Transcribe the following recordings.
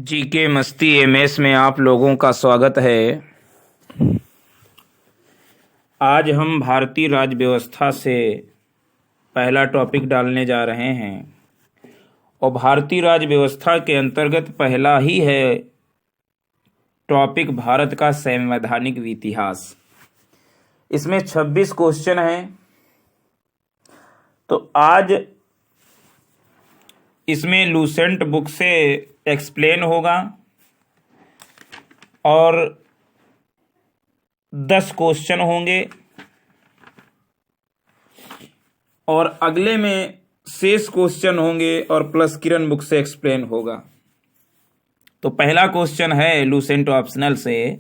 GK मस्ती MS में आप लोगों का स्वागत है। आज हम भारतीय राज्य व्यवस्था से पहला टॉपिक डालने जा रहे हैं और भारतीय राज्य व्यवस्था के अंतर्गत पहला ही है टॉपिक भारत का संवैधानिक इतिहास। इसमें 26 क्वेश्चन हैं। तो आज इसमें लूसेंट बुक से एक्सप्लेन होगा और 10 क्वेश्चन होंगे और अगले में शेष क्वेश्चन होंगे और प्लस किरण बुक से एक्सप्लेन होगा। तो पहला क्वेश्चन है लूसेंट ऑप्शनल से,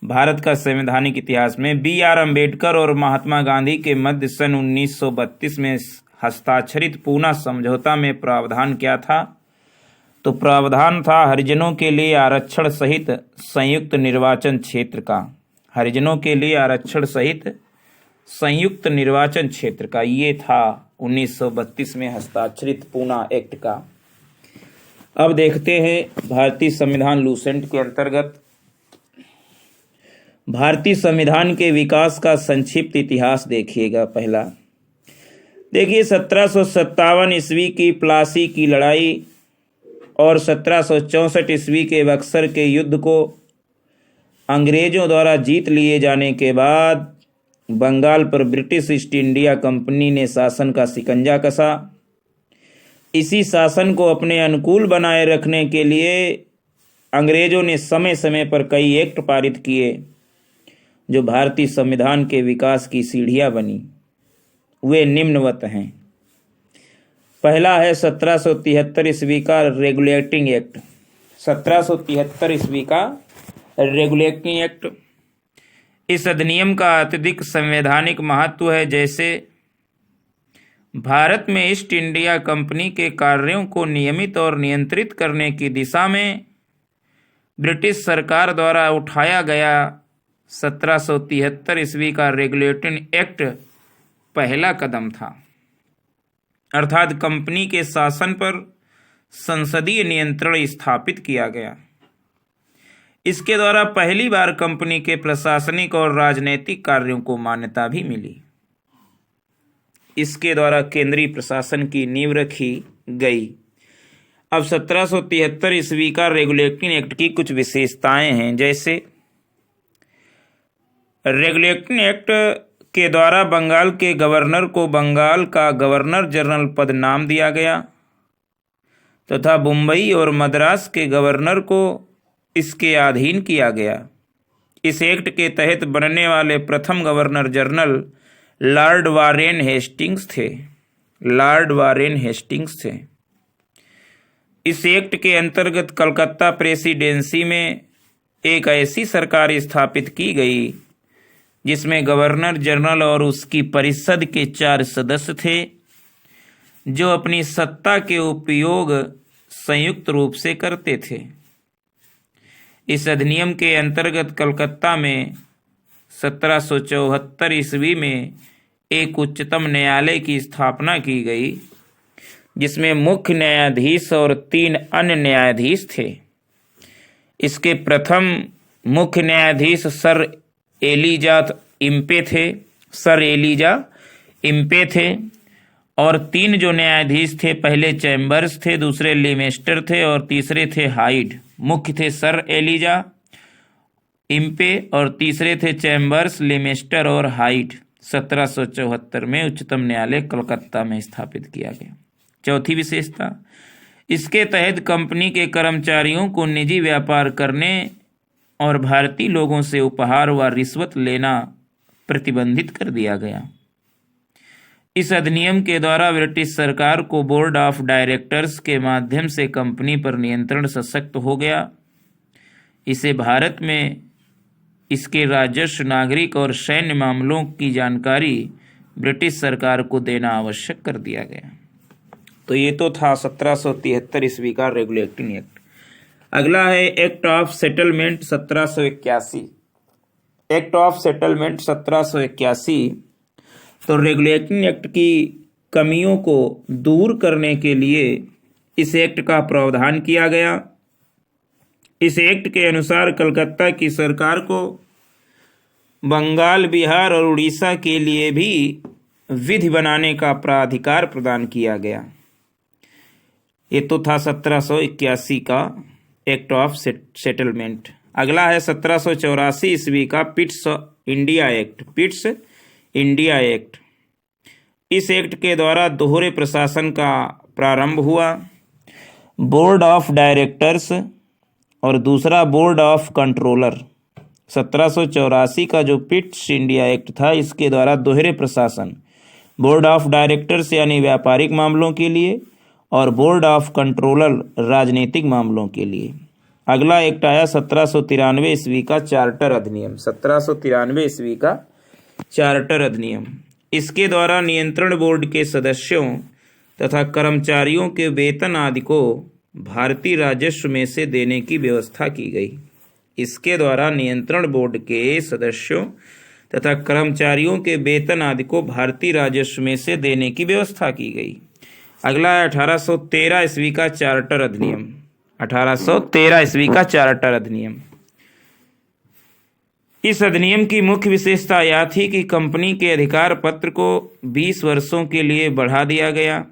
भारत का संवैधानिक इतिहास में बी.आर. अम्बेडकर और महात्मा गांधी के मध्य सन 1932 में हस्ताक्षरित पूना समझौता में प्रावधान क्या था? तो प्रावधान था हरिजनों के लिए आरक्षण सहित संयुक्त निर्वाचन क्षेत्र का। हरिजनों के लिए आरक्षण सहित संयुक्त निर्वाचन क्षेत्र का ये था 1932 में हस्ताक्षरित पूना एक्ट का। अब देखते हैं भारतीय संविधान लूसेंट के अंतर्गत भारतीय संविधान के विकास का संक्षिप्त इतिहास देखिएगा। पहला देखिए 1757 ईस्वी की प्लासी की लड़ाई और 1764 ईस्वी के बक्सर के युद्ध को अंग्रेजों द्वारा जीत लिए जाने के बाद बंगाल पर ब्रिटिश ईस्ट इंडिया कंपनी ने शासन का शिकंजा कसा। इसी शासन को अपने अनुकूल बनाए रखने के लिए अंग्रेजों ने समय समय पर कई एक्ट पारित किए जो भारतीय संविधान के विकास की सीढ़ियां बनी। वे निम्नवत हैं। पहला है 1773 ईस्वी का रेगुलेटिंग एक्ट। 1773 ईस्वी का रेगुलेटिंग एक्ट, इस अधिनियम का अत्यधिक संवैधानिक महत्व है। जैसे भारत में ईस्ट इंडिया कंपनी के कार्यों को नियमित और नियंत्रित करने की दिशा में ब्रिटिश सरकार द्वारा उठाया गया 1773 ईस्वी का रेगुलेटिंग एक्ट पहला कदम था, अर्थात कंपनी के शासन पर संसदीय नियंत्रण स्थापित किया गया। इसके द्वारा पहली बार कंपनी के प्रशासनिक और राजनीतिक कार्यों को मान्यता भी मिली। इसके द्वारा केंद्रीय प्रशासन की नींव रखी गई। अब 1773 ईस्वी का रेगुलेटिंग एक्ट की कुछ विशेषताएं हैं। जैसे रेगुलेटिंग एक्ट के द्वारा बंगाल के गवर्नर को बंगाल का गवर्नर जनरल पद नाम दिया गया तथा मुंबई और मद्रास के गवर्नर को इसके अधीन किया गया। इस एक्ट के तहत बनने वाले प्रथम governor general Lord Warren Hastings थे। इस एक्ट के अंतर्गत कलकत्ता प्रेसिडेंसी में एक ऐसी सरकार स्थापित की गई जिसमें गवर्नर जनरल और उसकी परिषद के 4 सदस्य थे जो अपनी सत्ता के उपयोग संयुक्त रूप से करते थे। इस अधिनियम के अंतर्गत कलकत्ता में 1774 ईस्वी में एक उच्चतम न्यायालय की स्थापना की गई जिसमें मुख्य न्यायाधीश और 3 अन्य न्यायाधीश थे। इसके प्रथम मुख्य न्यायाधीश सर एलिजा इम्पे थे और 3 जो न्यायाधीश थे, पहले चैम्बर्स थे, दूसरे लेमेस्टर थे और तीसरे थे हाइड। मुख्य थे सर एलिजा इम्पे और तीसरे थे चैम्बर्स, लेमेस्टर और हाइड। 1774 में उच्चतम न्यायालय कलकत्ता में स्थापित किया गया। चौथी विशेषता, इसके तहत कंपनी के कर्मचारियों को निजी व्यापार करने और भारतीय लोगों से उपहार व रिश्वत लेना प्रतिबंधित कर दिया गया। इस अधिनियम के द्वारा ब्रिटिश सरकार को बोर्ड ऑफ डायरेक्टर्स के माध्यम से कंपनी पर नियंत्रण सशक्त हो गया। इसे भारत में इसके राजस्व, नागरिक और सैन्य मामलों की जानकारी ब्रिटिश सरकार को देना आवश्यक कर दिया गया। तो ये तो था 1773 ईस्वी का रेगुलेटिंग एक्ट। अगला है act of settlement 1781। Act of settlement 1781 तो रेगुलेटिंग एक्ट की कमियों को दूर करने के लिए इस एक्ट का प्रावधान किया गया इस एक्ट के अनुसार कलकत्ता की सरकार को बंगाल, बिहार और उड़ीसा के लिए भी विधि बनाने का प्राधिकार प्रदान किया गया। ये तो था 1781 का एक्ट ऑफ सेटलमेंट। अगला है 1784 ईस्वी का Pitt's India act. Pitt's India act, इस एक्ट के द्वारा दोहरे प्रशासन का प्रारंभ हुआ। बोर्ड ऑफ डायरेक्टर्स और दूसरा बोर्ड ऑफ कंट्रोलर। 1784 का जो पिट्स इंडिया एक्ट था, इसके द्वारा दोहरे प्रशासन, बोर्ड ऑफ डायरेक्टर्स यानी व्यापारिक मामलों के लिए और बोर्ड ऑफ कंट्रोलर राजनीतिक मामलों के लिए। अगला एक्ट आया 1793 ईस्वी का चार्टर अधिनियम। 1793 ईस्वी का चार्टर अधिनियम, इसके द्वारा नियंत्रण बोर्ड के सदस्यों तथा कर्मचारियों के वेतन आदि को भारतीय राजस्व में से देने की व्यवस्था की गई। इसके द्वारा नियंत्रण बोर्ड के सदस्यों तथा कर्मचारियों के वेतन आदि को भारतीय राजस्व में से देने की व्यवस्था की गई। अगला है 1813 ईस्वी का चार्टर अधिनियम। 1813 ईस्वी का चार्टर अधिनियम, इस अधिनियम की मुख्य विशेषता यह थी कि कंपनी के अधिकार पत्र को 20 वर्षों के लिए बढ़ा दिया गया।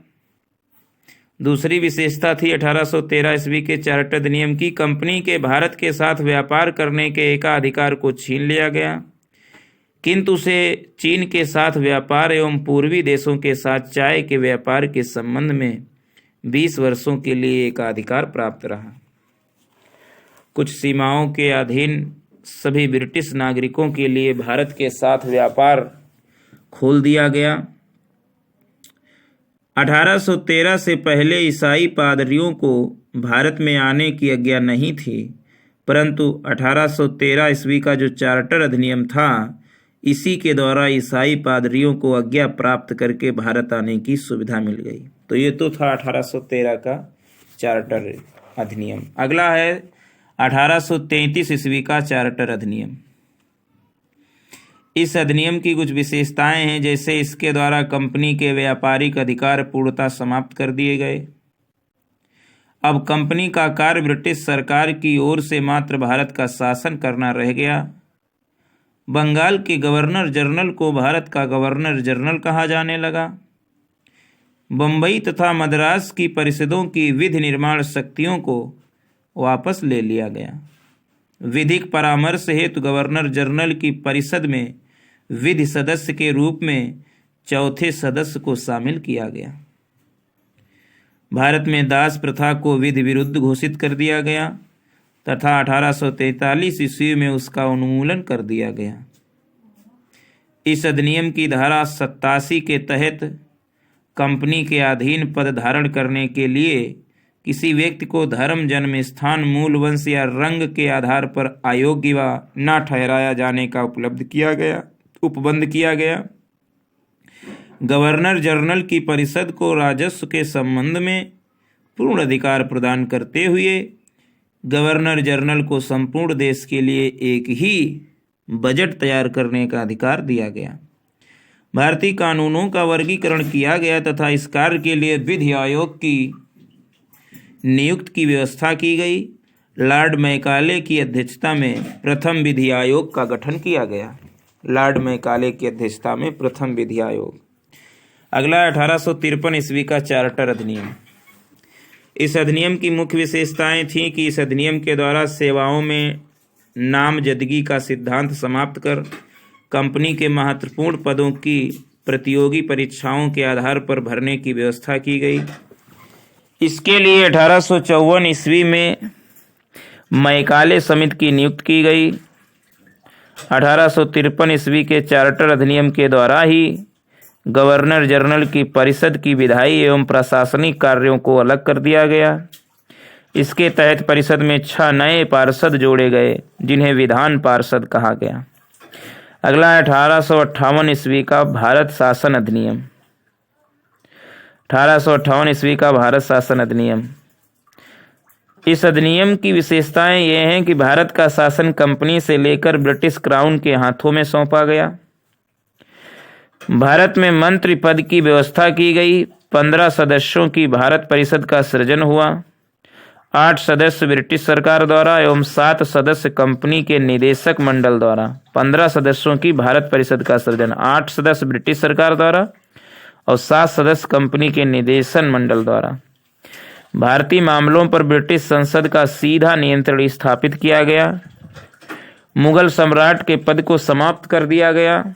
दूसरी विशेषता थी 1813 ईस्वी के चार्टर अधिनियम की, कंपनी के भारत के साथ व्यापार करने के एकाधिकार को छीन लिया गया, किंतु उसे चीन के साथ व्यापार एवं पूर्वी देशों के साथ चाय के व्यापार के संबंध में 20 वर्षों के लिए एकाधिकार प्राप्त रहा। कुछ सीमाओं के अधीन सभी ब्रिटिश नागरिकों के लिए भारत के साथ व्यापार खोल दिया गया। 1813 से पहले ईसाई पादरियों को भारत में आने की आज्ञा नहीं थी, परंतु 1813 ईस्वी का जो चार्टर अधिनियम था, इसी के द्वारा ईसाई पादरियों को आज्ञा प्राप्त करके भारत आने की सुविधा मिल गई। तो ये तो था 1813 का चार्टर अधिनियम। अगला है 1833 ईस्वी का चार्टर अधिनियम। इस अधिनियम की कुछ विशेषताएं हैं, जैसे इसके द्वारा कंपनी के व्यापारिक अधिकार पूर्णतः समाप्त कर दिए गए। अब कंपनी का कार्य ब्रिटिश सरकार की ओर से मात्र भारत का शासन करना रह गया। बंगाल के गवर्नर जनरल को भारत का गवर्नर जनरल कहा जाने लगा। बम्बई तथा मद्रास की परिषदों की विधि निर्माण शक्तियों को वापस ले लिया गया। विधिक परामर्श हेतु गवर्नर जनरल की परिषद में विधि सदस्य के रूप में चौथे सदस्य को शामिल किया गया। भारत में दास प्रथा को विधि विरुद्ध घोषित कर दिया गया तथा 1843 ईस्वी में उसका उन्मूलन कर दिया गया। इस अधिनियम की धारा 87 के तहत कंपनी के अधीन पद धारण करने के लिए किसी व्यक्ति को धर्म, जन्म स्थान, मूल वंश या रंग के आधार पर अयोग्य व न ठहराया जाने का उपबंध किया गया। गवर्नर जनरल की परिषद को राजस्व के संबंध में पूर्ण अधिकार प्रदान करते हुए गवर्नर जनरल को संपूर्ण देश के लिए एक ही बजट तैयार करने का अधिकार दिया गया। भारतीय कानूनों का वर्गीकरण किया गया तथा इस कार्य के लिए विधि आयोग की नियुक्ति की व्यवस्था की गई। लॉर्ड मैकाले की अध्यक्षता में प्रथम विधि आयोग का गठन किया गया। लॉर्ड मैकाले की अध्यक्षता में प्रथम विधि आयोग। अगला 1853 ईस्वी का चार्टर अधिनियम। इस अधिनियम की मुख्य विशेषताएं थीं कि इस अधिनियम के द्वारा सेवाओं में नामजदगी का सिद्धांत समाप्त कर कंपनी के महत्वपूर्ण पदों की प्रतियोगी परीक्षाओं के आधार पर भरने की व्यवस्था की गई। इसके लिए 1854 ईस्वी में मैकाले समिति की नियुक्ति की गई। 1853 ईस्वी के चार्टर अधिनियम के द्वारा ही गवर्नर जनरल की परिषद की विधायी एवं प्रशासनिक कार्यों को अलग कर दिया गया। इसके तहत परिषद में 6 नए पार्षद जोड़े गए, जिन्हें विधान पार्षद कहा गया। अगला 1858 ईस्वी का भारत शासन अधिनियम। 1858 ईस्वी का भारत शासन अधिनियम। इस अधिनियम की विशेषताएं ये हैं कि भारत का शासन कंपनी से लेकर ब्रिटिश क्राउन के हाथों में सौंपा गया। भारत में मंत्री पद की व्यवस्था की गई। 15 सदस्यों की भारत परिषद का सृजन हुआ। 8 सदस्य ब्रिटिश सरकार द्वारा एवं 7 सदस्य कंपनी के निदेशक मंडल द्वारा। 15 सदस्यों की भारत परिषद का सृजन। 8 सदस्य ब्रिटिश सरकार द्वारा और 7 सदस्य कंपनी के निदेशन मंडल द्वारा। भारतीय मामलों पर ब्रिटिश संसद का सीधा नियंत्रण स्थापित किया गया। मुगल सम्राट के पद को समाप्त कर दिया गया।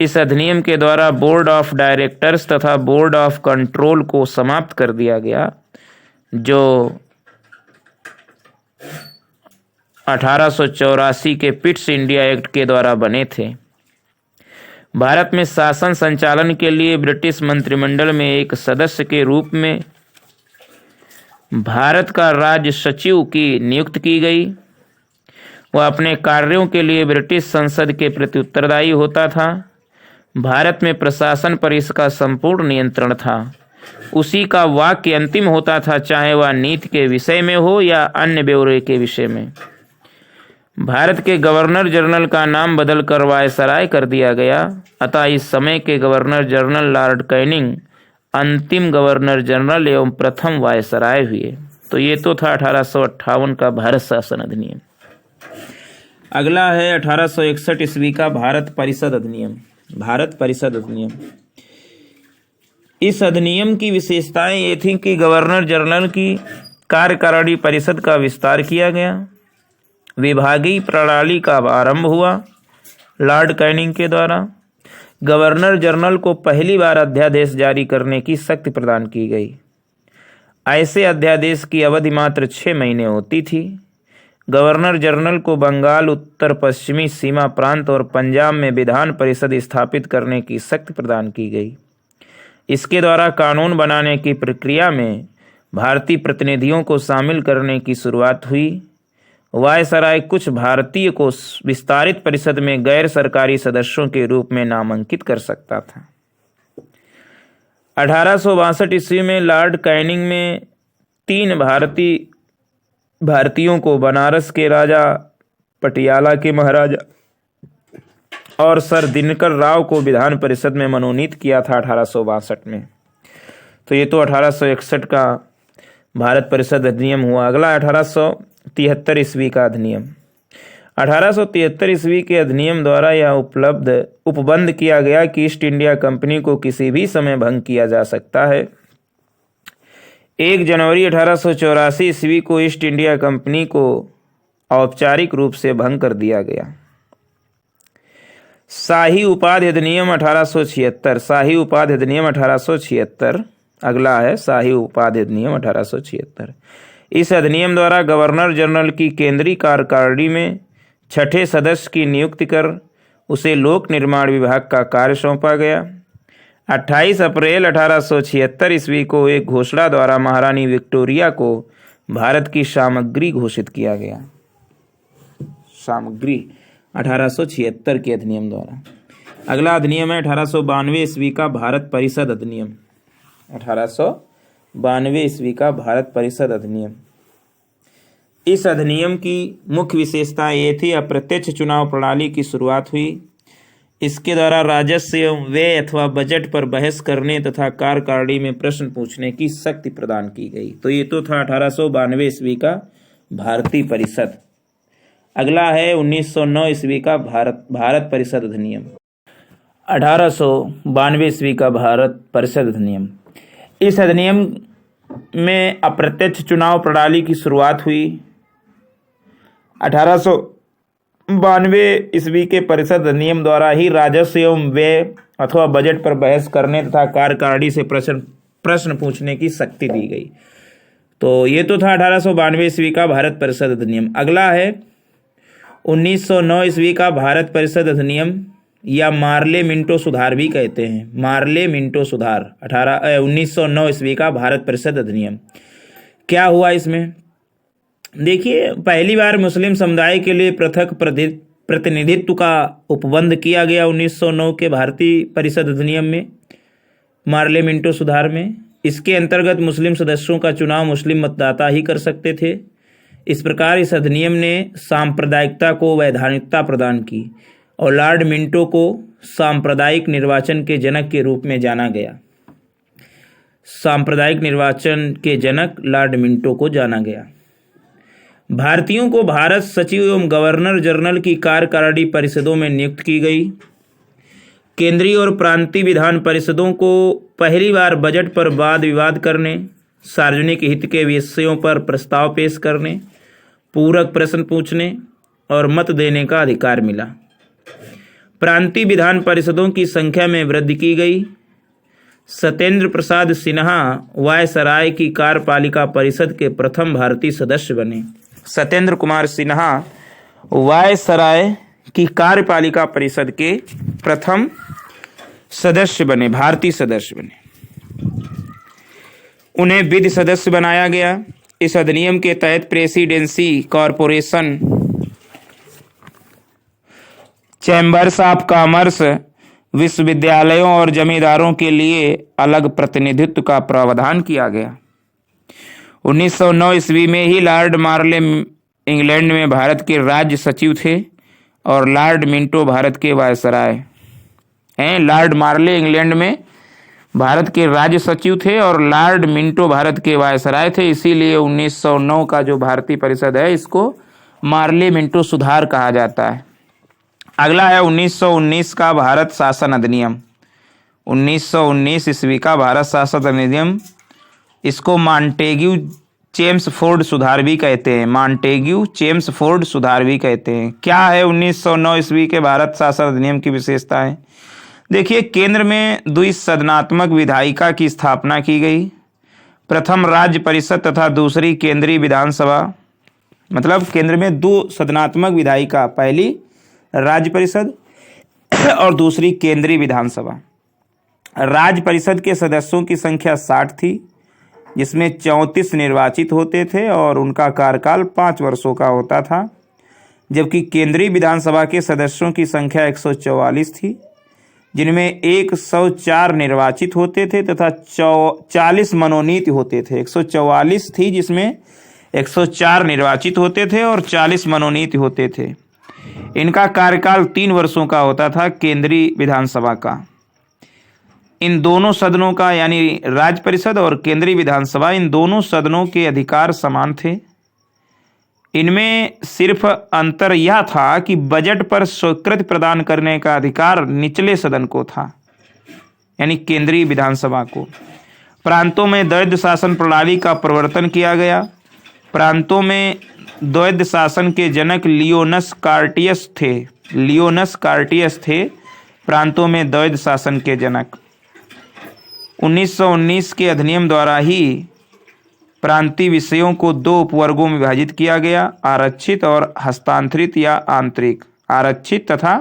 इस अधिनियम के द्वारा बोर्ड ऑफ डायरेक्टर्स तथा बोर्ड ऑफ कंट्रोल को समाप्त कर दिया गया, जो 1884 के पिट्स इंडिया एक्ट के द्वारा बने थे। भारत में शासन संचालन के लिए ब्रिटिश मंत्रिमंडल में एक सदस्य के रूप में भारत का राज्य सचिव की नियुक्ति की गई। वह अपने कार्यों के लिए ब्रिटिश संसद के प्रति उत्तरदायी होता था। भारत में प्रशासन पर इसका संपूर्ण नियंत्रण था। उसी का वाक्य अंतिम होता था, चाहे वह नीति के विषय में हो या अन्य ब्यौरे के विषय में। भारत के गवर्नर जनरल का नाम बदलकर वायसराय कर दिया गया, अतः इस समय के गवर्नर जनरल लॉर्ड कैनिंग अंतिम गवर्नर जनरल एवं प्रथम वायसराय हुए। तो ये तो था 1858 का भारत शासन अधिनियम। अगला है 1861 ईस्वी का भारत परिषद अधिनियम। भारत परिषद अधिनियम, इस अधिनियम की विशेषताएं ये थी कि गवर्नर जनरल की कार्यकारिणी परिषद का विस्तार किया गया। विभागीय प्रणाली का आरंभ हुआ लॉर्ड कैनिंग के द्वारा। गवर्नर जनरल को पहली बार अध्यादेश जारी करने की शक्ति प्रदान की गई। ऐसे अध्यादेश की अवधि मात्र 6 महीने होती थी। गवर्नर जनरल को बंगाल, उत्तर पश्चिमी सीमा प्रांत और पंजाब में विधान परिषद स्थापित करने की शक्ति प्रदान की गई। इसके द्वारा कानून बनाने की प्रक्रिया में भारतीय प्रतिनिधियों को शामिल करने की शुरुआत हुई। वायसराय कुछ भारतीय को विस्तारित परिषद में गैर सरकारी सदस्यों के रूप में नामांकित कर सकता था। 1862 ईस्वी में लॉर्ड कैनिंग में 3 भारतीयों को बनारस के राजा, पटियाला के महाराजा और सर दिनकर राव को विधान परिषद में मनोनीत किया था 1862 में। तो ये तो 1861 का भारत परिषद अधिनियम हुआ। अगला 1873 ईस्वी का अधिनियम। 1873 ईस्वी के अधिनियम द्वारा यह उपबंध किया गया कि ईस्ट इंडिया कंपनी को किसी भी समय भंग किया जा सकता है। 1 जनवरी 1884 ईस्वी को ईस्ट इंडिया कंपनी को औपचारिक रूप से भंग कर दिया गया। शाही उपाधि अधिनियम 1876। शाही उपाधि अधिनियम 1876 अगला है शाही उपाधि अधिनियम 1876। इस अधिनियम द्वारा गवर्नर जनरल की केंद्रीय कार्यकारिणी में 6ठे सदस्य की नियुक्ति कर उसे लोक निर्माण विभाग का कार्य सौंपा गया। 28 अप्रैल 1876 ईस्वी को एक घोषणा द्वारा महारानी विक्टोरिया को भारत की सामग्री घोषित किया गया। सामग्री 1876 के अधिनियम द्वारा। अगला अधिनियम है 1892 ईस्वी का भारत परिषद अधिनियम। 1892 ईस्वी का भारत परिषद अधिनियम। इस अधिनियम की मुख्य विशेषता ये थी, अप्रत्यक्ष चुनाव प्रणाली की शुरुआत हुई। इसके द्वारा राजस्व एवं व्यय अथवा बजट पर बहस करने तथा कार्यकारिणी में प्रश्न पूछने की शक्ति प्रदान की गई। तो ये तो था 1892 ईस्वी का भारतीय परिषद। अगला है 1909 ईस्वी का भारत परिषद अधिनियम। 1892 ईस्वी का भारत परिषद अधिनियम। इस अधिनियम में अप्रत्यक्ष चुनाव प्रणाली की शुरुआत हुई। 1892 ईस्वी के परिषद अधिनियम द्वारा ही राजस्व एवं व्यय अथवा बजट पर बहस करने तथा कार्यकारिणी से प्रश्न पूछने की शक्ति दी गई। तो ये तो था 1892 ईस्वी का भारत परिषद अधिनियम। अगला है 1909 ईस्वी का भारत परिषद अधिनियम या मार्ले मिंटो सुधार भी कहते हैं। मार्ले मिंटो सुधार 1909 ईस्वी का भारत परिषद अधिनियम। क्या हुआ इसमें? देखिए, पहली बार मुस्लिम समुदाय के लिए पृथक प्रतिनिधित्व का उपबंध किया गया 1909 के भारतीय परिषद अधिनियम में, मार्ले मिंटो सुधार में। इसके अंतर्गत मुस्लिम सदस्यों का चुनाव मुस्लिम मतदाता ही कर सकते थे। इस प्रकार इस अधिनियम ने सांप्रदायिकता को वैधानिकता प्रदान की और लॉर्ड मिंटो को सांप्रदायिक निर्वाचन के जनक के रूप में जाना गया। सांप्रदायिक निर्वाचन के जनक लॉर्ड मिंटो को जाना गया। भारतीयों को भारत सचिव एवं गवर्नर जनरल की कार्यकारिणी परिषदों में नियुक्त की गई। केंद्रीय और प्रांतीय विधान परिषदों को पहली बार बजट पर वाद विवाद करने, सार्वजनिक हित के विषयों पर प्रस्ताव पेश करने, पूरक प्रश्न पूछने और मत देने का अधिकार मिला। प्रांतीय विधान परिषदों की संख्या में वृद्धि की गई। सत्येंद्र प्रसाद सिन्हा वायसराय की कार्यपालिका परिषद के प्रथम भारतीय सदस्य बने। सत्येंद्र कुमार सिन्हा वायसराय की कार्यपालिका परिषद के प्रथम सदस्य बने, भारतीय सदस्य बने। उन्हें विधि सदस्य बनाया गया। इस अधिनियम के तहत presidency corporation, chambers of commerce, विश्वविद्यालयों और जमींदारों के लिए अलग प्रतिनिधित्व का प्रावधान किया गया। 1909 ईस्वी में ही लॉर्ड मार्ले इंग्लैंड में भारत के राज्य सचिव थे और लॉर्ड मिंटो भारत के वायसराय हैं। लॉर्ड मार्ले इंग्लैंड में भारत के राज्य सचिव थे और लॉर्ड मिंटो भारत के वायसराय थे। इसीलिए 1909 का जो भारतीय परिषद है इसको मार्ले मिंटो सुधार कहा जाता है। अगला है 1919 का भारत शासन अधिनियम। 1919 ईस्वी का भारत शासन अधिनियम, इसको मॉन्टेग्यू चेम्सफोर्ड सुधार भी कहते हैं। मॉन्टेग्यू चेम्सफोर्ड सुधार भी कहते हैं। क्या है 1909 ईस्वी के भारत शासन अधिनियम की विशेषताएं? देखिए, केंद्र में द्विसदनात्मक विधायिका की स्थापना की गई। प्रथम राज्य परिषद तथा दूसरी केंद्रीय विधानसभा, मतलब केंद्र में दो सदनात्मक विधायिका, पहली राज्य परिषद और दूसरी केंद्रीय विधानसभा। राज्य परिषद के सदस्यों की संख्या 60 थी, जिसमें 34 निर्वाचित होते थे और उनका कार्यकाल 5 वर्षों का होता था। जबकि केंद्रीय विधानसभा के सदस्यों की संख्या 144 थी, जिनमें 104 निर्वाचित होते थे तथा 40 मनोनीत होते थे। 144 थी जिसमें 104 निर्वाचित होते थे और 40 मनोनीत होते थे। इनका कार्यकाल 3 वर्षों का होता था केंद्रीय विधानसभा का। इन दोनों सदनों का, यानी राज्य परिषद और केंद्रीय विधानसभा, इन दोनों सदनों के अधिकार समान थे। इनमें सिर्फ अंतर यह था कि बजट पर स्वीकृति प्रदान करने का अधिकार निचले सदन को था, यानी केंद्रीय विधानसभा को। प्रांतों में द्वैध शासन प्रणाली का प्रवर्तन किया गया। प्रांतों में द्वैध शासन के जनक लियोनस कार्टियस थे। लियोनस कार्टियस थे प्रांतों में द्वैध शासन के जनक। 1919 के अधिनियम द्वारा ही प्रांतीय विषयों को 2 उपवर्गों में विभाजित किया गया, आरक्षित और हस्तांतरित या आंतरिक। आरक्षित तथा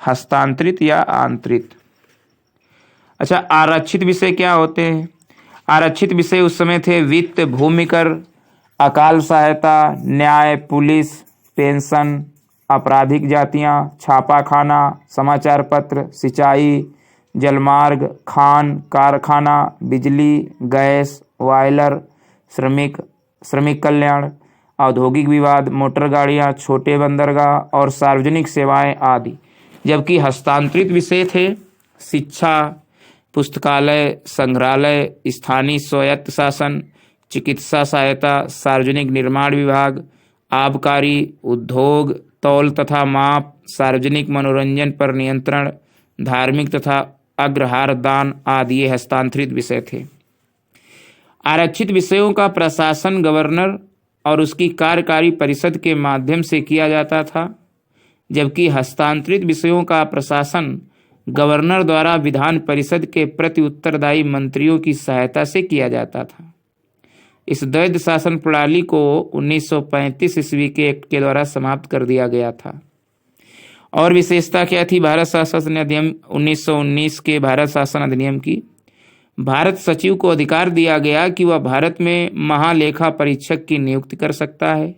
हस्तांतरित या आंतरिक। अच्छा, आरक्षित विषय क्या होते हैं? आरक्षित विषय उस समय थे वित्त, भूमि कर, अकाल सहायता, न्याय, पुलिस, पेंशन, आपराधिक जातियां, छापाखाना, समाचार पत्र, सिंचाई, जलमार्ग, खान, कारखाना, बिजली, गैस, बॉयलर, श्रमिक कल्याण, औद्योगिक विवाद, मोटर गाड़ियां, छोटे बंदरगाह और सार्वजनिक सेवाएं आदि। जबकि हस्तांतरित विषय थे शिक्षा, पुस्तकालय, संग्रहालय, स्थानीय स्वायत्त शासन, चिकित्सा सहायता, सार्वजनिक निर्माण विभाग, आबकारी, उद्योग, तौल तथा माप, सार्वजनिक मनोरंजन पर नियंत्रण, धार्मिक तथा अग्रहार दान आदि ये हस्तांतरित विषय थे। आरक्षित विषयों का प्रशासन गवर्नर और उसकी कार्यकारी परिषद के माध्यम से किया जाता था, जबकि हस्तांतरित विषयों का प्रशासन गवर्नर द्वारा विधान परिषद के प्रति उत्तरदायी मंत्रियों की सहायता से किया जाता था। इस द्वैध शासन प्रणाली को 1935 ईस्वी के एक्ट के द्वारा समाप्त कर दिया गया था। और विशेषता क्या थी भारत शासन अधिनियम 1919 के भारत शासन अधिनियम की? भारत सचिव को अधिकार दिया गया कि वह भारत में महालेखा परीक्षक की नियुक्ति कर सकता है।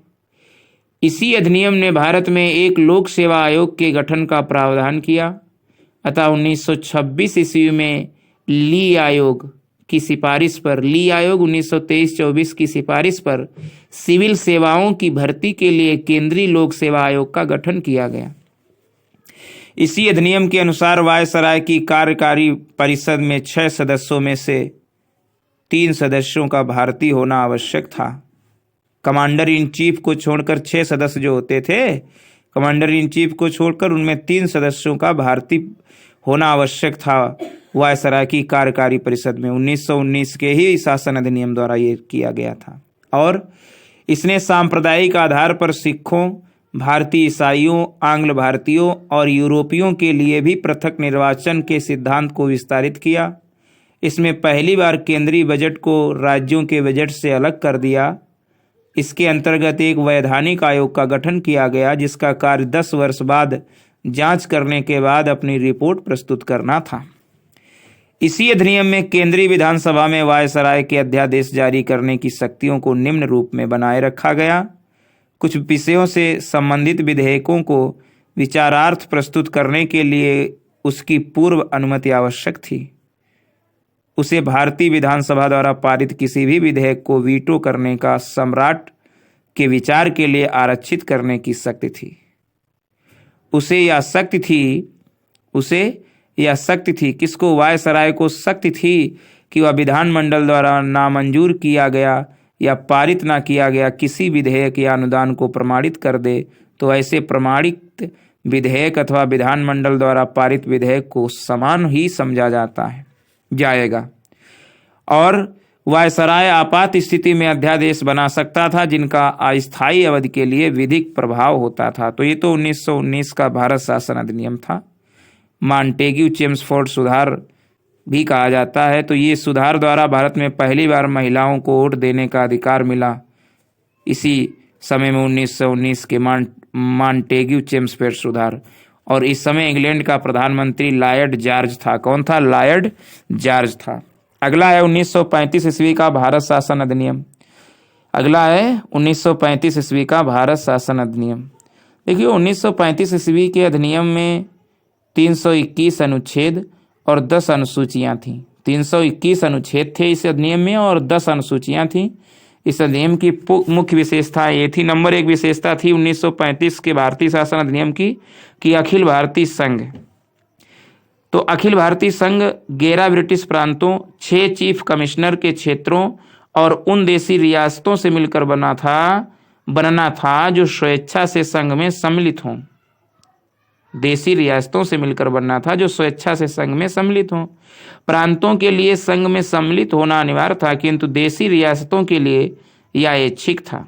इसी अधिनियम ने भारत में एक लोक सेवा आयोग के गठन का प्रावधान किया। अतः 1926 ईस्वी में ली आयोग की सिफारिश पर, ली आयोग 1923-24 की सिफारिश पर सिविल सेवाओं की भर्ती के लिए केंद्रीय लोक सेवा आयोग का गठन किया गया। इसी अधिनियम के अनुसार वायसराय की कार्यकारी परिषद में 6 सदस्यों में से 3 सदस्यों का भारतीय होना आवश्यक था। कमांडर इन चीफ को छोड़कर 6 सदस्य जो होते थे, कमांडर इन चीफ को छोड़कर उनमें 3 सदस्यों का भारतीय होना आवश्यक था वायसराय की कार्यकारी परिषद में। 1919 के ही शासन अधिनियम द्वारा ये किया गया था और इसने सांप्रदायिक आधार पर सिखों, भारतीय ईसाइयों, आंग्ल भारतीयों और यूरोपियों के लिए भी पृथक निर्वाचन के सिद्धांत को विस्तारित किया। इसमें पहली बार केंद्रीय बजट को राज्यों के बजट से अलग कर दिया। इसके अंतर्गत एक वैधानिक आयोग का गठन किया गया जिसका कार्य 10 वर्ष बाद जांच करने के बाद अपनी रिपोर्ट प्रस्तुत करना था। इसी अधिनियम में केंद्रीय विधानसभा में वायसराय के अध्यादेश जारी करने की शक्तियों को निम्न रूप में बनाए रखा गया। कुछ विषयों से संबंधित विधेयकों को विचारार्थ प्रस्तुत करने के लिए उसकी पूर्व अनुमति आवश्यक थी। उसे भारतीय विधानसभा द्वारा पारित किसी भी विधेयक को वीटो करने का सम्राट के विचार के लिए आरक्षित करने की शक्ति थी। उसे यह शक्ति थी किसको? वायसराय को शक्ति थी कि वह विधानमंडल द्वारा नामंजूर किया गया या पारित ना किया गया किसी विधेयक या अनुदान को प्रमाणित कर दे तो ऐसे प्रमाणित विधेयक अथवा विधानमंडल द्वारा पारित विधेयक को समान ही समझा जाएगा और वायसराय आपात स्थिति में अध्यादेश बना सकता था जिनका अस्थायी अवधि के लिए विधिक प्रभाव होता था। तो ये तो 1919 का भारत शासन अधिनियम था। मॉन्टेग्यू चेम्सफोर्ड सुधार भी कहा जाता है। तो ये सुधार द्वारा भारत में पहली बार महिलाओं को वोट देने का अधिकार मिला। इसी समय में 1919 के मॉन्टेग्यू चेम्सफोर्ड सुधार। और इस समय इंग्लैंड का प्रधानमंत्री लॉर्ड जॉर्ज था। कौन था? लॉर्ड जॉर्ज था। अगला है 1935 ईस्वी का भारत शासन अधिनियम। अगला है 1935 ईस्वी का भारत शासन अधिनियम। देखिए 1935 ईस्वी के अधिनियम में 321 अनुच्छेद और 10 अनुसूचियां थीं। 321 अनुच्छेद थे इस अधिनियम में और 10 अनुसूचियां थीं। इस अधिनियम की मुख्य विशेषता ये थी। नंबर 1 विशेषता थी 1935 के भारतीय शासन अधिनियम की कि अखिल भारतीय संघ। तो अखिल भारतीय संघ 11 ब्रिटिश प्रांतों, 6 चीफ कमिश्नर के क्षेत्रों और उन देशी रियासतों से मिलकर बनना था जो स्वेच्छा से संघ में सम्मिलित हों। देशी रियासतों से मिलकर बनना था जो स्वेच्छा से संघ में सम्मिलित हों। प्रांतों के लिए संघ में सम्मिलित होना अनिवार्य था किंतु देशी रियासतों के लिए यह ऐच्छिक था।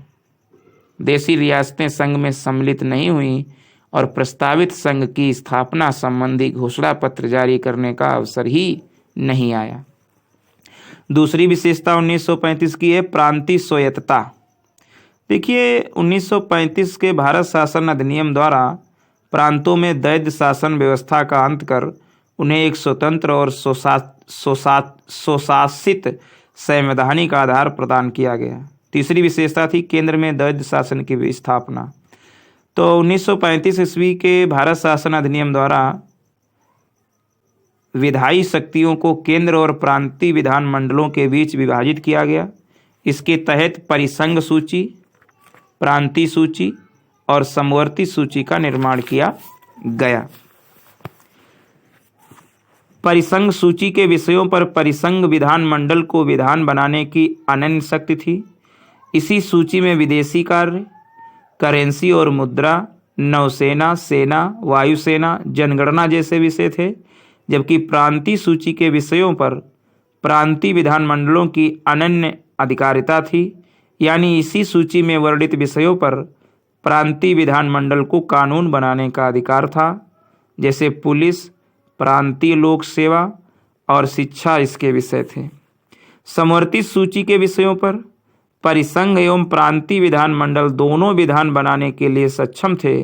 देशी रियासतें संघ में सम्मिलित नहीं हुई और प्रस्तावित संघ की स्थापना संबंधी घोषणा पत्र जारी करने का अवसर ही नहीं आया। दूसरी विशेषता 1935 की है प्रांतीय स्वायत्तता। देखिए 1935 के भारत शासन अधिनियम द्वारा प्रांतों में द्वैध शासन व्यवस्था का अंत कर उन्हें एक स्वतंत्र और स्वशासित संवैधानिक आधार प्रदान किया गया। तीसरी विशेषता थी केंद्र में द्वैध शासन की स्थापना। तो 1935 ईस्वी के भारत शासन अधिनियम द्वारा विधायी शक्तियों को केंद्र और प्रांतीय विधान मंडलों के बीच विभाजित किया गया। इसके तहत परिसंघ सूची, प्रांतीय सूची और समवर्ती सूची का निर्माण किया गया। परिसंघ सूची के विषयों पर परिसंघ विधान मंडल को विधान बनाने की अनन्य शक्ति थी। इसी सूची में विदेशी कार्य, करेंसी और मुद्रा, नौसेना, सेना, वायुसेना, जनगणना जैसे विषय थे। जबकि प्रांतीय सूची के विषयों पर प्रांतीय विधानमंडलों की अनन्य अधिकारिता थी। यानी इसी सूची में वर्णित विषयों पर प्रांतीय विधानमंडल को कानून बनाने का अधिकार था। जैसे पुलिस, प्रांतीय लोक सेवा और शिक्षा इसके विषय थे। समवर्ती सूची के विषयों पर परिसंघ एवं प्रांतीय विधानमंडल दोनों विधान बनाने के लिए सक्षम थे।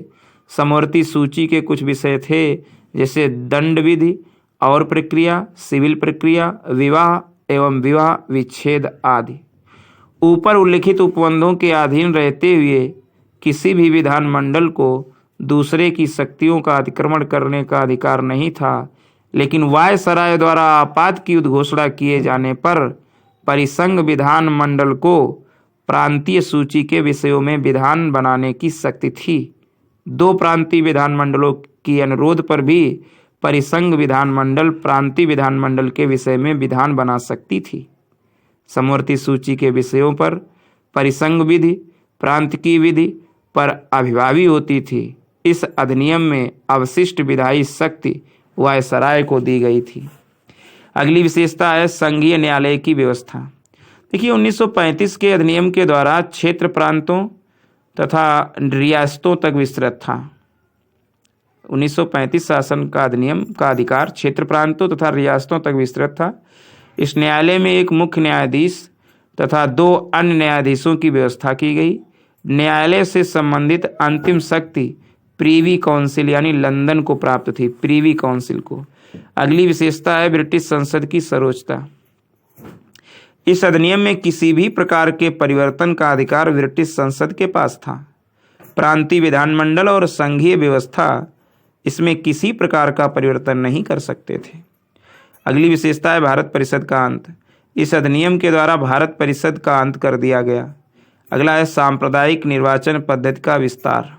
समवर्ती सूची के कुछ विषय थे जैसे दंड विधि और प्रक्रिया, सिविल प्रक्रिया, विवाह एवं विवाह विच्छेद आदि। ऊपर उल्लिखित उपबंधों के अधीन रहते हुए किसी भी विधानमंडल को दूसरे की शक्तियों का अतिक्रमण करने का अधिकार नहीं था। लेकिन वायसराय द्वारा आपात की उद्घोषणा किए जाने पर परिसंघ विधानमंडल को प्रांतीय सूची के विषयों में विधान बनाने की शक्ति थी। 2 प्रांतीय विधानमंडलों की अनुरोध पर भी परिसंघ विधानमंडल प्रांतीय विधानमंडल के विषय में विधान बना सकती थी। समवर्ती सूची के विषयों पर परिसंघ विधि, प्रांत की विधि पर अभिभावी होती थी। इस अधिनियम में अवशिष्ट विधायी शक्ति वायसराय को दी गई थी। अगली विशेषता है संघीय न्यायालय की व्यवस्था। देखिए 1935 के अधिनियम के द्वारा क्षेत्र प्रांतों तथा रियासतों तक विस्तृत था। 1935 शासन का अधिनियम का अधिकार क्षेत्र प्रांतों तथा रियासतों तक विस्तृत था। इस न्यायालय में एक मुख्य न्यायाधीश तथा 2 अन्य न्यायाधीशों की व्यवस्था की गई। न्यायालय से संबंधित अंतिम शक्ति प्रीवी काउंसिल यानी लंदन को प्राप्त थी, प्रीवी काउंसिल को। अगली विशेषता है ब्रिटिश संसद की सर्वोच्चता। इस अधिनियम में किसी भी प्रकार के परिवर्तन का अधिकार ब्रिटिश संसद के पास था। प्रांतीय विधानमंडल और संघीय व्यवस्था इसमें किसी प्रकार का परिवर्तन नहीं कर सकते थे। अगली विशेषता है भारत परिषद का अंत। इस अधिनियम के द्वारा भारत परिषद का अंत कर दिया गया। अगला है सांप्रदायिक निर्वाचन पद्धति का विस्तार।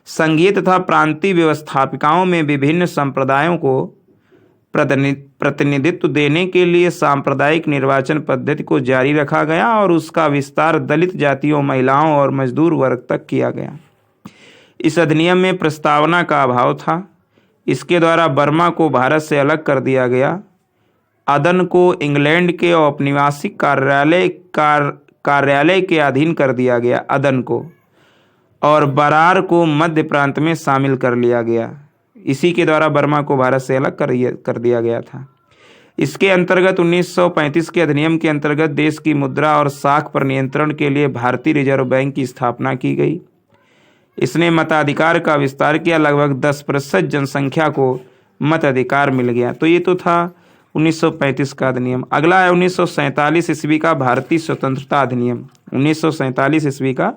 संघीय तथा प्रांतीय व्यवस्थापिकाओं में विभिन्न संप्रदायों को प्रतिनिधित्व देने के लिए सांप्रदायिक निर्वाचन पद्धति को जारी रखा गया और उसका विस्तार दलित जातियों, महिलाओं और मजदूर वर्ग तक किया गया। इस अधिनियम में प्रस्तावना का अभाव था। इसके द्वारा बर्मा को भारत से अलग कर दिया गया। अदन को इंग्लैंड के औपनिवेशिक कार्यालय के अधीन कर दिया गया, अदन को, और बरार को मध्य प्रांत में शामिल कर लिया गया। इसी के द्वारा बर्मा को भारत से अलग कर दिया गया था। इसके अंतर्गत 1935 के अधिनियम के अंतर्गत देश की मुद्रा और साख पर नियंत्रण के लिए भारतीय रिजर्व बैंक की स्थापना की गई। इसने मताधिकार का विस्तार किया। लगभग 10% जनसंख्या को मताधिकार मिल गया। तो ये तो था 1935 का अधिनियम। अगला है 1947 ईस्वी का भारतीय स्वतंत्रता अधिनियम। 1947 ईस्वी का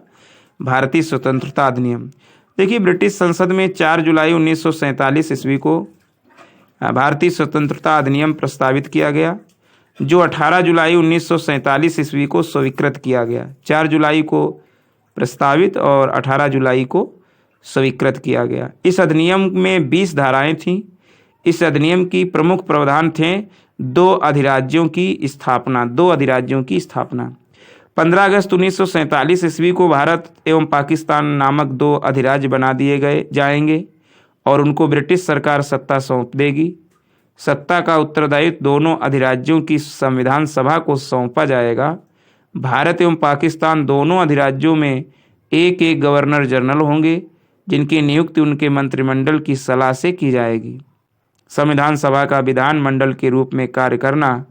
भारतीय स्वतंत्रता अधिनियम। देखिए ब्रिटिश संसद में 4 जुलाई 1947 ईस्वी को भारतीय स्वतंत्रता अधिनियम प्रस्तावित किया गया, जो 18 जुलाई 1947 ईस्वी को स्वीकृत किया गया। 4 जुलाई को प्रस्तावित और 18 जुलाई को स्वीकृत किया गया। इस अधिनियम में 20 धाराएं थीं। इस अधिनियम की प्रमुख प्रावधान थे 2 अधिराज्यों की स्थापना। 15 अगस्त 1947 ईस्वी को भारत एवं पाकिस्तान नामक 2 अधिराज्य बना दिए जाएंगे और उनको ब्रिटिश सरकार सत्ता सौंप देगी। सत्ता का उत्तरदायित्व दोनों अधिराज्यों की संविधान सभा को सौंपा जाएगा। भारत एवं पाकिस्तान दोनों अधिराज्यों में एक एक गवर्नर जनरल होंगे, जिनकी नियुक्ति उनके मंत्रिमंडल की सलाह से की जाएगी। संविधान सभा का विधान मंडल के रूप में कार्य करना।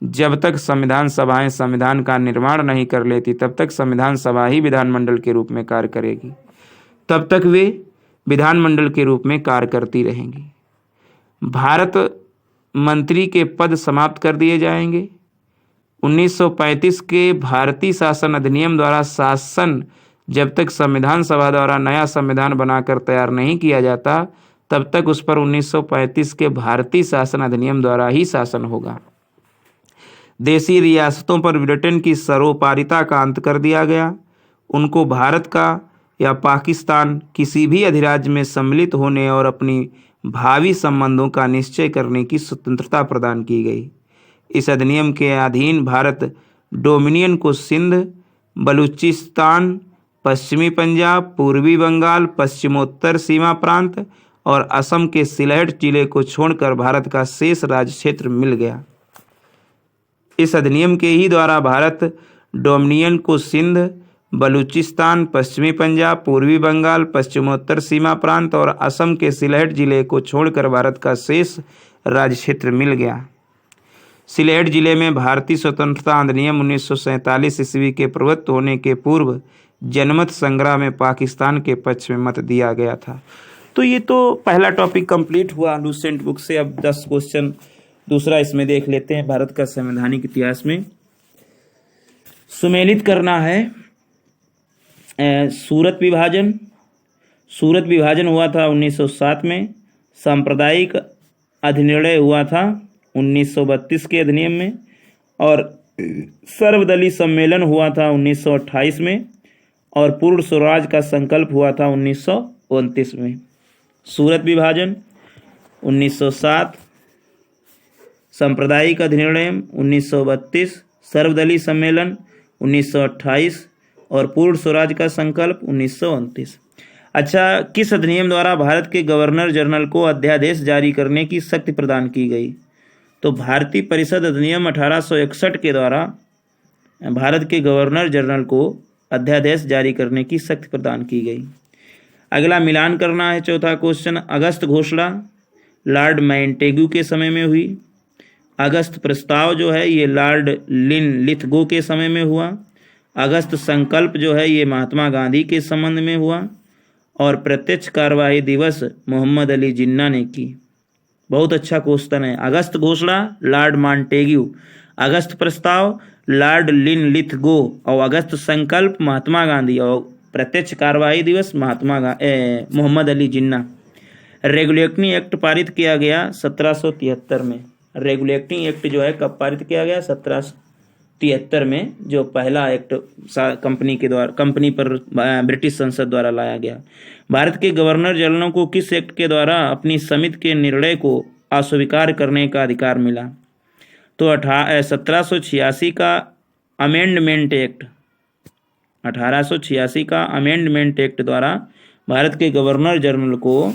जब तक संविधान सभाएं संविधान का निर्माण नहीं कर लेती, तब तक संविधान सभा ही विधानमंडल के रूप में कार्य करेगी। तब तक वे विधानमंडल के रूप में कार्य करती रहेंगी। भारत मंत्री के पद समाप्त कर दिए जाएंगे। 1935 के भारतीय शासन अधिनियम द्वारा शासन जब तक संविधान सभा द्वारा नया संविधान बनाकर तैयार नहीं किया जाता, तब तक उस पर 1935 के भारतीय शासन अधिनियम द्वारा ही शासन होगा। देशी रियासतों पर ब्रिटेन की सर्वोपरिता का अंत कर दिया गया। उनको भारत का या पाकिस्तान किसी भी अधिराज्य में सम्मिलित होने और अपनी भावी संबंधों का निश्चय करने की स्वतंत्रता प्रदान की गई। इस अधिनियम के अधीन भारत डोमिनियन को सिंध, बलूचिस्तान, पश्चिमी पंजाब, पूर्वी बंगाल, पश्चिमोत्तर सीमा प्रांत और असम के सिलहट जिले को छोड़कर भारत का शेष राज्य क्षेत्र मिल गया। इस अधिनियम के ही द्वारा भारत डोमिनियन को सिंध, बलूचिस्तान, पश्चिमी पंजाब, पूर्वी बंगाल, पश्चिमोत्तर सीमा प्रांत और असम के सिलहट जिले को छोड़कर भारत का शेष राज्य क्षेत्र मिल गया। सिलहट जिले में भारतीय स्वतंत्रता अधिनियम 1947 ईस्वी के प्रवृत्त होने के पूर्व जनमत संग्रह में पाकिस्तान के पक्ष में मत दिया गया था। तो ये तो पहला टॉपिक कंप्लीट हुआ लूसेंट बुक से। अब 10 क्वेश्चन दूसरा इसमें देख लेते हैं। भारत का संवैधानिक इतिहास में सुमेलित करना है सूरत विभाजन। सूरत विभाजन हुआ था 1907 में। सांप्रदायिक अधिनिर्णय हुआ था 1932 के अधिनियम में और सर्वदलीय सम्मेलन हुआ था 1928 में और पूर्ण स्वराज का संकल्प हुआ था 1929 में। सूरत विभाजन 1907, सांप्रदायिक अधिनिर्णय 1932 सर्वदलीय सम्मेलन 1928 और पूर्ण स्वराज का संकल्प 1929। अच्छा, किस अधिनियम द्वारा भारत के गवर्नर जनरल को अध्यादेश जारी करने की शक्ति प्रदान की गई? तो भारतीय परिषद अधिनियम 1861 के द्वारा भारत के गवर्नर जनरल को अध्यादेश जारी करने की शक्ति प्रदान की गई। अगला मिलान करना है। चौथा क्वेश्चन, अगस्त घोषणा लॉर्ड माउंटेगू के समय में हुई। अगस्त प्रस्ताव जो है ये लॉर्ड लिनलिथगो के समय में हुआ। अगस्त संकल्प जो है ये महात्मा गांधी के संबंध में हुआ। और प्रत्यक्ष कार्यवाही दिवस मोहम्मद अली जिन्ना ने की। बहुत अच्छा क्वेश्चन है। अगस्त घोषणा लॉर्ड माउंटेगू, अगस्त प्रस्ताव लॉर्ड लिनलिथगो और अगस्त संकल्प महात्मा गांधी और प्रत्यक्ष कार्यवाही दिवस मोहम्मद अली जिन्ना। रेगुलेटरी एक्ट पारित किया गया 1773 में। रेगुलेटरी एक्ट जो है कब पारित किया गया? 1773 में, जो पहला एक्ट कंपनी पर ब्रिटिश संसद द्वारा लाया गया। भारत के गवर्नर जनरलों को किस एक्ट के द्वारा अपनी समिति के निर्णय को अस्वीकार करने का अधिकार मिला? तो 1786 का अमेंडमेंट एक्ट, 1886 का अमेंडमेंट एक्ट द्वारा भारत के गवर्नर जनरल को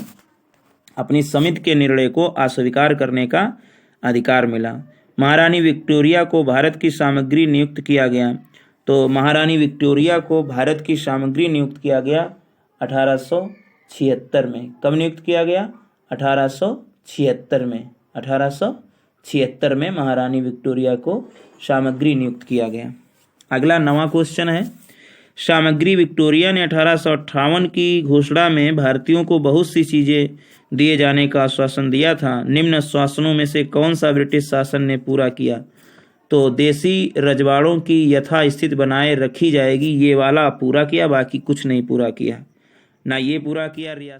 अपनी समिति के निर्णय को अस्वीकार करने का अधिकार मिला। महारानी विक्टोरिया को भारत की सामग्री नियुक्त किया गया। तो महारानी विक्टोरिया को भारत की सामग्री नियुक्त किया गया 1876 में। कब नियुक्त किया गया? 1876 में। 1876 में महारानी विक्टोरिया को सामग्री नियुक्त किया गया। अगला 9वां क्वेश्चन है। सामग्री विक्टोरिया ने 1858 की घोषणा में भारतीयों को बहुत सी चीज़ें दिए जाने का आश्वासन दिया था। निम्न आश्वासनों में से कौन सा ब्रिटिश शासन ने पूरा किया? तो देसी रजवाड़ों की यथास्थिति बनाए रखी जाएगी, ये वाला पूरा किया, बाकी कुछ नहीं पूरा किया। ना ये पूरा किया रियासत